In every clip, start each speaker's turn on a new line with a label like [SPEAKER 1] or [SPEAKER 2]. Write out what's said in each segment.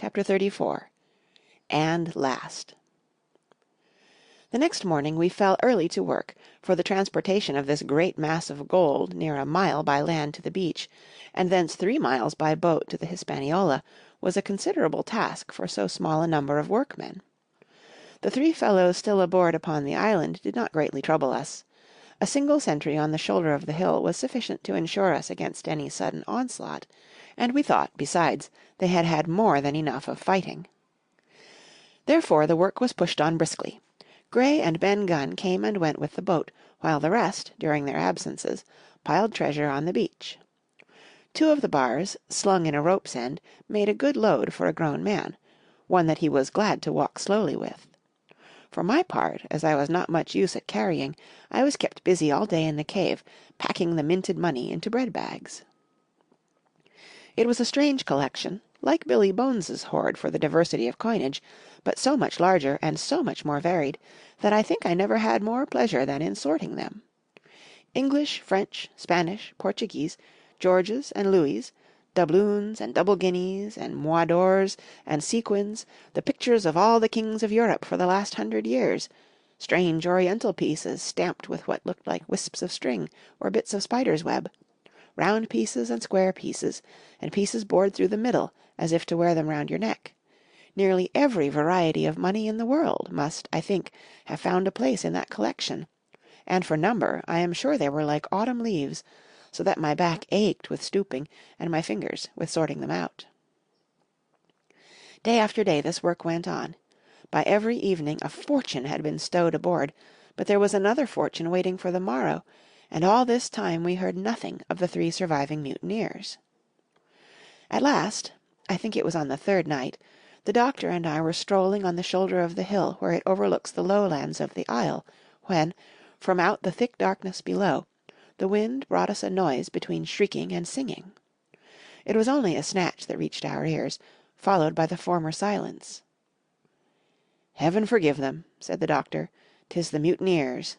[SPEAKER 1] Chapter 34 And Last The next morning we fell early to work, for the transportation of this great mass of gold near a mile by land to the beach, and thence 3 miles by boat to the Hispaniola, was a considerable task for so small a number of workmen. The 3 fellows still aboard upon the island did not greatly trouble us. A single sentry on the shoulder of the hill was sufficient to ensure us against any sudden onslaught, and we thought, besides, they had had more than enough of fighting. Therefore the work was pushed on briskly. Gray and Ben Gunn came and went with the boat, while the rest, during their absences, piled treasure on the beach. 2 of the bars, slung in a rope's end, made a good load for a grown man, one that he was glad to walk slowly with. For my part, as I was not much use at carrying, I was kept busy all day in the cave, packing the minted money into bread bags. It was a strange collection, like Billy Bones's hoard for the diversity of coinage, but so much larger and so much more varied, that I think I never had more pleasure than in sorting them. English, French, Spanish, Portuguese, Georges and Louis, doubloons and double guineas and mois d'ors and sequins, the pictures of all the kings of Europe for the last 100 years, strange oriental pieces stamped with what looked like wisps of string or bits of spider's web, round pieces and square pieces, and pieces bored through the middle, as if to wear them round your neck. Nearly every variety of money in the world must, I think, have found a place in that collection, and for number I am sure they were like autumn leaves, so that my back ached with stooping, and my fingers with sorting them out. Day after day this work went on. By every evening a fortune had been stowed aboard, but there was another fortune waiting for the morrow, and all this time we heard nothing of the 3 surviving mutineers. At last, I think it was on the 3rd night, the doctor and I were strolling on the shoulder of the hill where it overlooks the lowlands of the isle, when, from out the thick darkness below, the wind brought us a noise between shrieking and singing. It was only a snatch that reached our ears, followed by the former silence. "Heaven forgive them," said the doctor, "'tis the mutineers."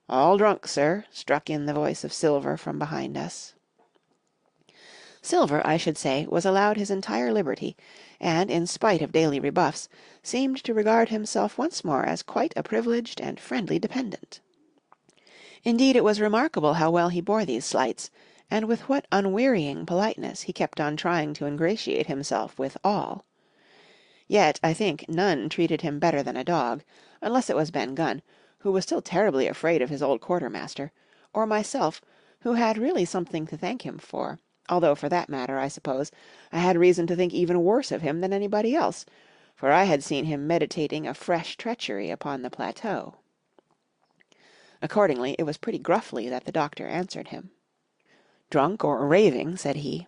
[SPEAKER 1] "All drunk, sir," struck in the voice of Silver from behind us. Silver, I should say, was allowed his entire liberty, and, in spite of daily rebuffs, seemed to regard himself once more as quite a privileged and friendly dependent. Indeed, it was remarkable how well he bore these slights, and with what unwearying politeness he kept on trying to ingratiate himself with all. Yet, I think, none treated him better than a dog, unless it was Ben Gunn, who was still terribly afraid of his old quartermaster, or myself, who had really something to thank him for, although for that matter, I suppose, I had reason to think even worse of him than anybody else, for I had seen him meditating a fresh treachery upon the plateau. Accordingly, it was pretty gruffly that the doctor answered him. "Drunk or raving," said he.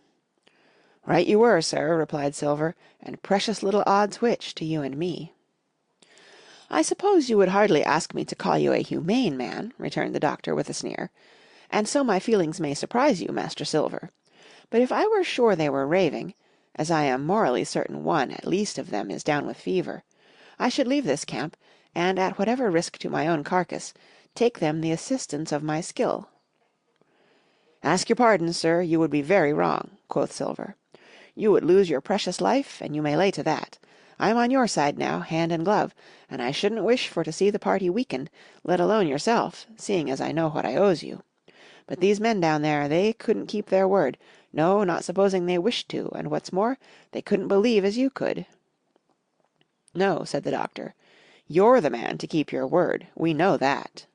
[SPEAKER 1] "Right you were, sir," replied Silver, "and precious little odds which, to you and me." "I suppose you would hardly ask me to call you a humane man," returned the doctor with a sneer, "and so my feelings may surprise you, Master Silver. But if I were sure they were raving, as I am morally certain one at least of them is down with fever, I should leave this camp, and at whatever risk to my own carcass, take them the assistance of my skill." "Ask your pardon, sir, you would be very wrong," quoth Silver. "You would lose your precious life, and you may lay to that. I'm on your side now, hand and glove, and I shouldn't wish for to see the party weakened, let alone yourself, seeing as I know what I owes you. But these men down there, they couldn't keep their word, no, not supposing they wished to, and what's more, they couldn't believe as you could." "No," said the doctor, "you're the man to keep your word, we know that."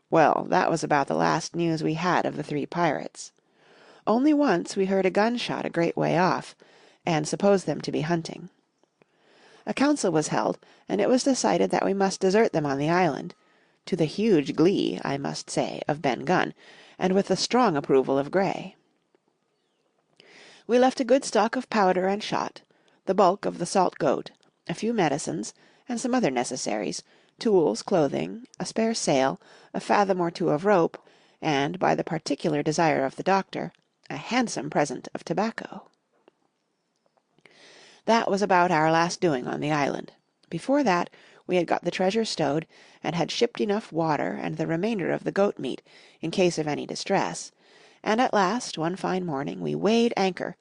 [SPEAKER 1] Well, that was about the last news we had of the 3 pirates. Only once we heard a gunshot a great way off, and supposed them to be hunting. A council was held, and it was decided that we must desert them on the island, to the huge glee, I must say, of Ben Gunn, and with the strong approval of Gray. We left a good stock of powder and shot, the bulk of the salt goat, a few medicines, and some other necessaries, tools, clothing, a spare sail, a fathom or 2 of rope, and, by the particular desire of the doctor, a handsome present of tobacco. That was about our last doing on the island. Before that, we had got the treasure stowed, and had shipped enough water and the remainder of the goat meat, in case of any distress, and at last, one fine morning, we weighed anchor,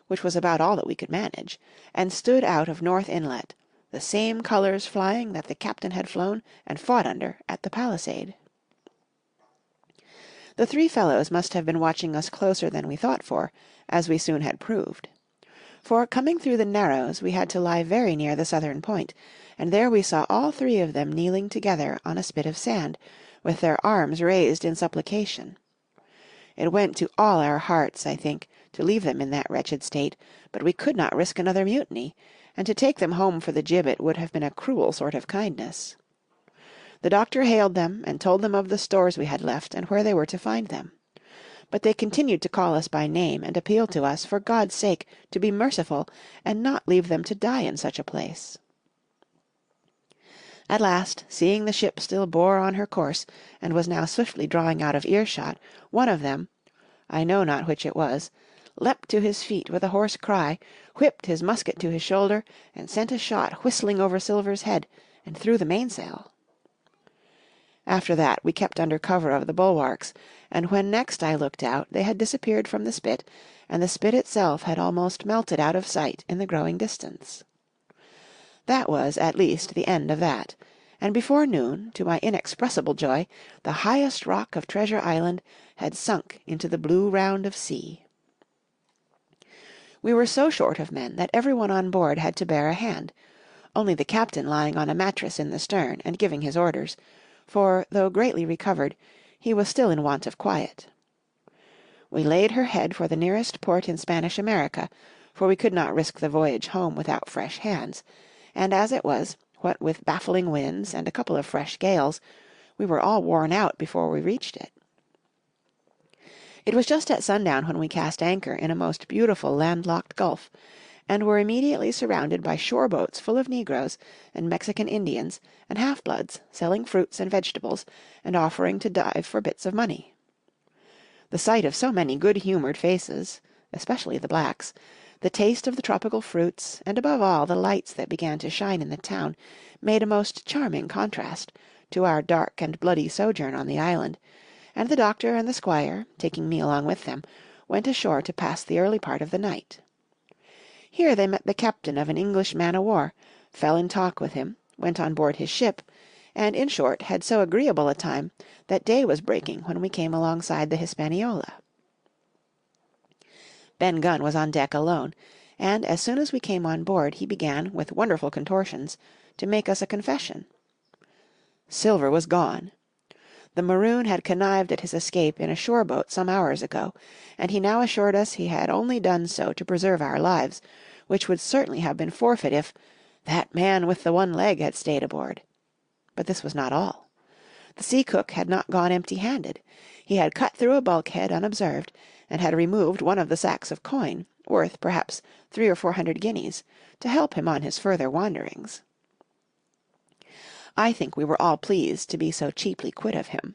[SPEAKER 1] which was about all that we could manage, and stood out of North Inlet, the same colours flying that the captain had flown and fought under at the Palisade. The three fellows must have been watching us closer than we thought for, as we soon had proved. For, coming through the Narrows, we had to lie very near the southern point, and there we saw all three of them kneeling together on a spit of sand, with their arms raised in supplication. It went to all our hearts, I think, to leave them in that wretched state, but we could not risk another mutiny, and to take them home for the gibbet would have been a cruel sort of kindness. The doctor hailed them, and told them of the stores we had left, and where they were to find them. But they continued to call us by name, and appeal to us, for God's sake, to be merciful, and not leave them to die in such a place. At last, seeing the ship still bore on her course, and was now swiftly drawing out of earshot, one of them, I know not which it was, leapt to his feet with a hoarse cry, whipped his musket to his shoulder, and sent a shot whistling over Silver's head, and through the mainsail. After that we kept under cover of the bulwarks, and when next I looked out they had disappeared from the spit, and the spit itself had almost melted out of sight in the growing distance. That was, at least, the end of that, and before noon, to my inexpressible joy, the highest rock of Treasure Island had sunk into the blue round of sea. We were so short of men that every one on board had to bear a hand, only the captain lying on a mattress in the stern and giving his orders, for, though greatly recovered, he was still in want of quiet. We laid her head for the nearest port in Spanish America, for we could not risk the voyage home without fresh hands, and as it was, what with baffling winds and a couple of fresh gales, we were all worn out before we reached it. It was just at sundown when we cast anchor in a most beautiful landlocked gulf, and were immediately surrounded by shore boats full of negroes and Mexican Indians and half-bloods selling fruits and vegetables and offering to dive for bits of money. The sight of so many good-humoured faces, especially the blacks, the taste of the tropical fruits, and above all the lights that began to shine in the town, made a most charming contrast to our dark and bloody sojourn on the island, and the doctor and the squire, taking me along with them, went ashore to pass the early part of the night. Here they met the captain of an English man-o'-war, fell in talk with him, went on board his ship, and, in short, had so agreeable a time that day was breaking when we came alongside the Hispaniola. Ben Gunn was on deck alone, and as soon as we came on board he began, with wonderful contortions, to make us a confession. Silver was gone. The Maroon had connived at his escape in a shore-boat some hours ago, and he now assured us he had only done so to preserve our lives, which would certainly have been forfeit if "that man with the one leg had stayed aboard." But this was not all. The sea-cook had not gone empty-handed. He had cut through a bulkhead unobserved, and had removed one of the sacks of coin, worth, perhaps, 300 or 400 guineas, to help him on his further wanderings. I think we were all pleased to be so cheaply quit of him.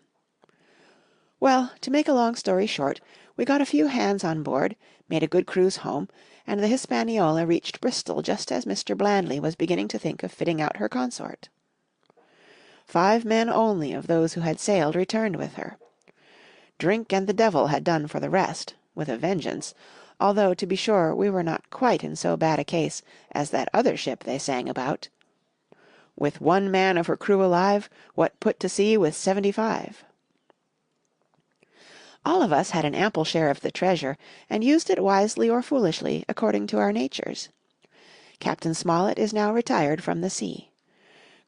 [SPEAKER 1] Well, to make a long story short, we got a few hands on board, made a good cruise home, and the Hispaniola reached Bristol just as Mr. Blandley was beginning to think of fitting out her consort. 5 men only of those who had sailed returned with her. Drink and the devil had done for the rest, with a vengeance, although, to be sure, we were not quite in so bad a case as that other ship they sang about. With 1 man of her crew alive, what put to sea with 75? All of us had an ample share of the treasure, and used it wisely or foolishly, according to our natures. Captain Smollett is now retired from the sea.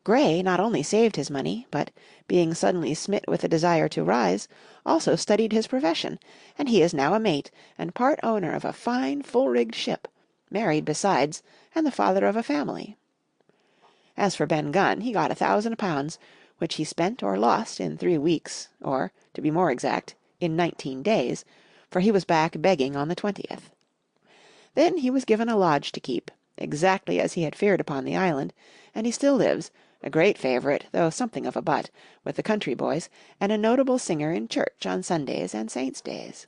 [SPEAKER 1] Gray not only saved his money, but, being suddenly smit with a desire to rise, also studied his profession, and he is now a mate and part owner of a fine full-rigged ship, married besides, and the father of a family. As for Ben Gunn, he got £1,000, which he spent or lost in 3 weeks, or, to be more exact, in 19 days, for he was back begging on the 20th. Then he was given a lodge to keep, exactly as he had feared upon the island, and he still lives, a great favourite, though something of a butt, with the country boys, and a notable singer in church on Sundays and saints' days.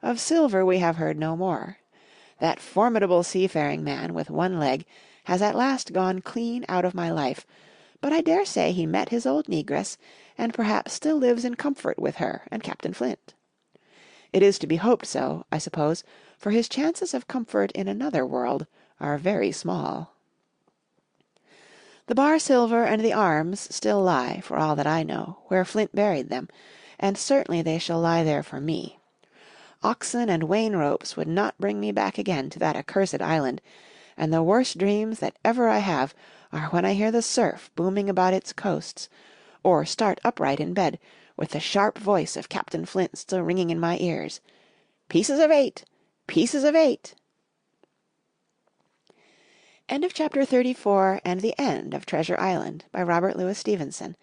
[SPEAKER 1] Of Silver we have heard no more. That formidable seafaring man with one leg has at last gone clean out of my life, but I dare say he met his old negress, and perhaps still lives in comfort with her and Captain Flint. It is to be hoped so, I suppose, for his chances of comfort in another world are very small. The bar silver and the arms still lie, for all that I know, where Flint buried them, and certainly they shall lie there for me. Oxen and wain ropes would not bring me back again to that accursed island, and the worst dreams that ever I have are when I hear the surf booming about its coasts, or start upright in bed, with the sharp voice of Captain Flint still ringing in my ears, "Pieces of 8! Pieces of 8!" End of chapter 34 and the end of Treasure Island by Robert Louis Stevenson.